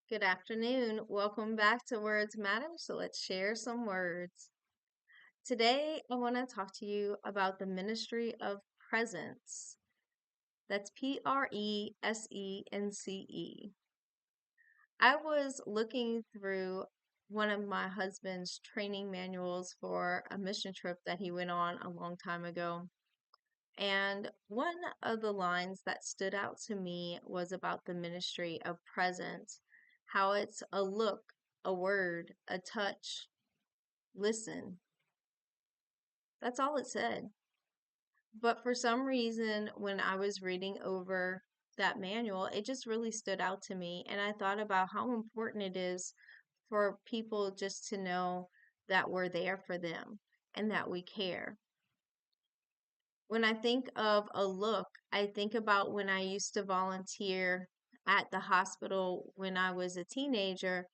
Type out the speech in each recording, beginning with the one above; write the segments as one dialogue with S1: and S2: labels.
S1: Good afternoon. Welcome back to Words Matter. So let's share some words. Today, I want to talk to you about the ministry of presence. That's Presence. I was looking through one of my husband's training manuals for a mission trip that he went on a long time ago. And one of the lines that stood out to me was about the ministry of presence, how it's a look, a word, a touch, listen. That's all it said. But for some reason, when I was reading over that manual, it just really stood out to me. And I thought about how important it is for people just to know that we're there for them and that we care. When I think of a look, I think about when I used to volunteer at the hospital when I was a teenager,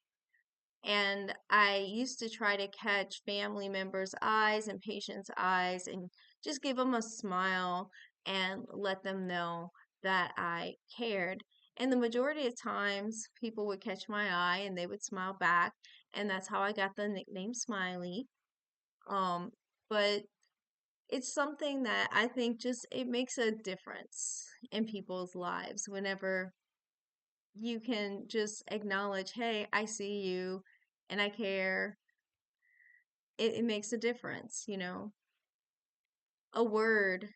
S1: and I used to try to catch family members' eyes and patients' eyes and just give them a smile and let them know that I cared. And the majority of times, people would catch my eye and they would smile back, and that's how I got the nickname Smiley. Um, but it's something that I think just it makes a difference in people's lives whenever you can just acknowledge, hey, I see you and I care. It makes a difference. A word,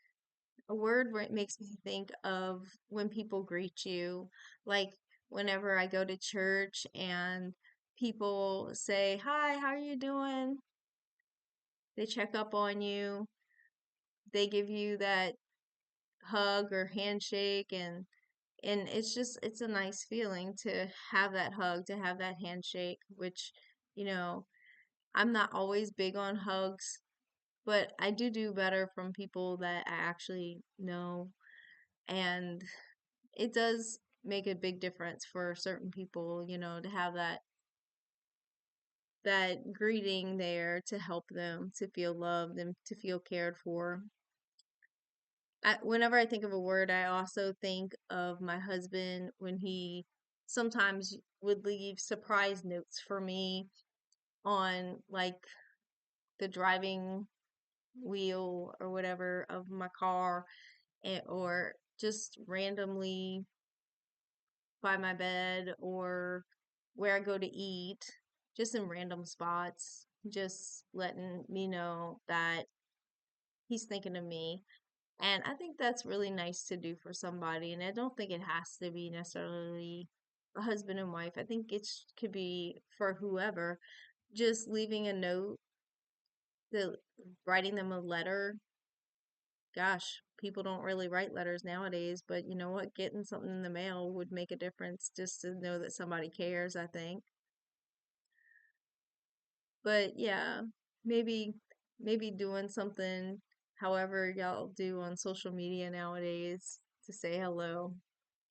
S1: a word makes me think of when people greet you, like whenever I go to church and people say, hi, how are you doing? They check up on you. They give you that hug or handshake and it's a nice feeling to have that hug, to have that handshake, which, you know, I'm not always big on hugs, but I do better from people that I actually know. And it does make a big difference for certain people, to have that greeting there to help them to feel loved and to feel cared for. Whenever I think of a word, I also think of my husband when he sometimes would leave surprise notes for me on like the driving wheel or whatever of my car, or just randomly by my bed or where I go to eat, just in random spots, just letting me know that he's thinking of me. And I think that's really nice to do for somebody. And I don't think it has to be necessarily a husband and wife. I think could be for whoever. Just leaving a note, the writing them a letter. Gosh, people don't really write letters nowadays, but you know what? Getting something in the mail would make a difference just to know that somebody cares, I think. But yeah, maybe maybe doing something however y'all do on social media nowadays to say hello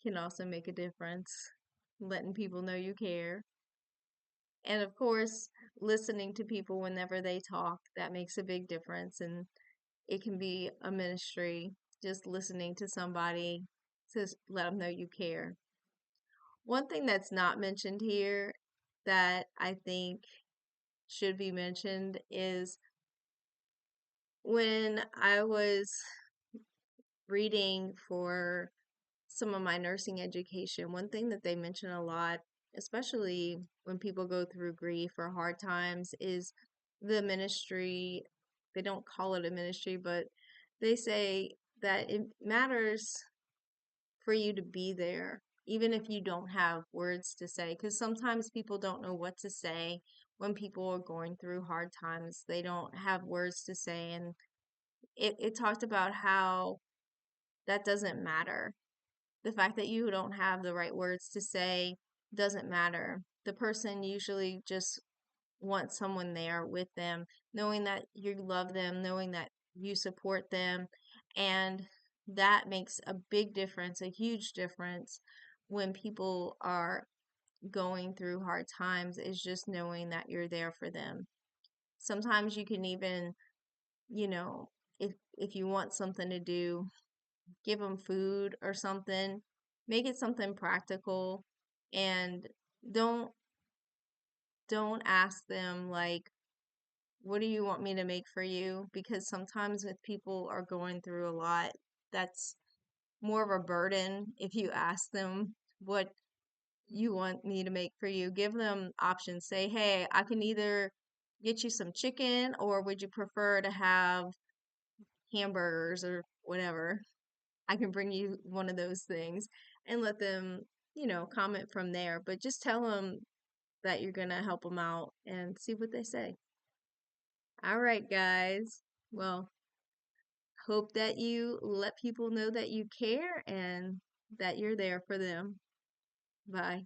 S1: can also make a difference, letting people know you care. And of course, listening to people whenever they talk, that makes a big difference. And it can be a ministry, just listening to somebody to let them know you care. One thing that's not mentioned here that I think should be mentioned is when I was reading for some of my nursing education, one thing that they mention a lot, especially when people go through grief or hard times, is the ministry. They don't call it a ministry, but they say that it matters for you to be there, even if you don't have words to say, because sometimes people don't know what to say when people are going through hard times. They don't have words to say, and it talked about how that doesn't matter. The fact that you don't have the right words to say doesn't matter. The person usually just wants someone there with them, knowing that you love them, knowing that you support them. And that makes a big difference, a huge difference when people are going through hard times, is just knowing that you're there for them. Sometimes you can even, you know, if you want something to do, give them food or something, make it something practical and Don't don't ask them like, what do you want me to make for you? Because sometimes if people are going through a lot, that's more of a burden if you ask them what you want me to make for you. Give them options. Say, hey, I can either get you some chicken, or would you prefer to have hamburgers or whatever? I can bring you one of those things, and let them, comment from there. But just tell them that you're going to help them out and see what they say. All right, guys. Well, hope that you let people know that you care and that you're there for them. Bye.